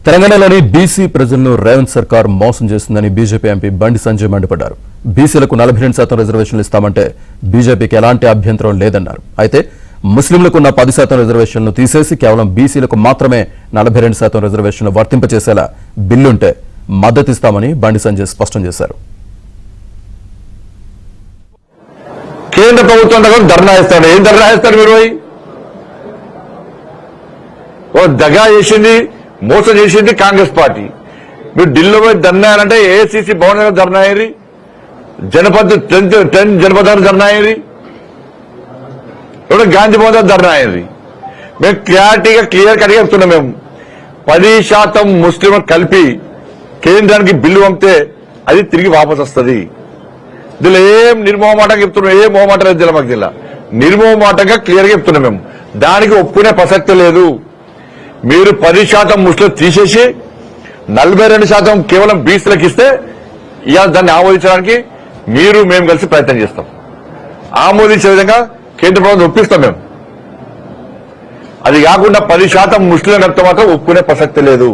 తెలంగాణలోని బీసీ ప్రజలను రేవంత్ సర్కార్ మోసం చేస్తుందని బీజేపీ ఎంపీ బండి సంజయ్ మండిపడ్డారు. బీసీలకు 42% రిజర్వేషన్లు ఇస్తామంటే బీజేపీకి ఎలాంటి అభ్యంతరం లేదన్నారు. అయితే ముస్లింలకున్న 10% రిజర్వేషన్లు తీసేసి కేవలం బీసీలకు మాత్రమే 42% రిజర్వేషన్లు వర్తింపచేసేలా బిల్లుంటే మద్దతిస్తామని బండి సంజయ్ స్పష్టం చేశారు. కేంద్ర ప్రభుత్వం దగ్గర ధర్నా ఇస్తాడు. ఏం ధర్నా ఇస్తాడు? మీరు దగా చేసింది, మోసం చేసింది కాంగ్రెస్ పార్టీ. మీరు ఢిల్లీలో పోయి ధర్నా అంటే ఏఐసీసీ భవన్ దగ్గర ధర్నా అయ్యి, జనపద 10 జనపదాలు ధర్నా అయ్యి, గాంధీ భవన్ దగ్గర ధర్నా అయ్యి. మేము క్లియర్ కట్గా చెప్తున్నాం. మేము 10% ముస్లిం కలిపి కేంద్రానికి బిల్లు పంపితే అది తిరిగి వాపసు వస్తుంది. దీనిలో ఏం నిర్మోహమాటంగా చెప్తున్నాం, ఏం మోహమాట లేదు. మాకు జిల్లా నిర్మోహమాటంగా క్లియర్గా చెప్తున్నాం. మేము దానికి ఒప్పుకునే ప్రసక్తి లేదు. మీరు 10% ముస్లిం తీసేసి 42% కేవలం బీసీలకు ఇస్తే ఇవాళ దాన్ని ఆమోదించడానికి మేము కలిసి ప్రయత్నం చేస్తాం. ఆమోదించే విధంగా కేంద్ర ప్రభుత్వం ఒప్పిస్తాం. మేము అది కాకుండా 10% ముస్లిం కలిపితే మాత్రం ఒప్పుకునే ప్రసక్తి లేదు.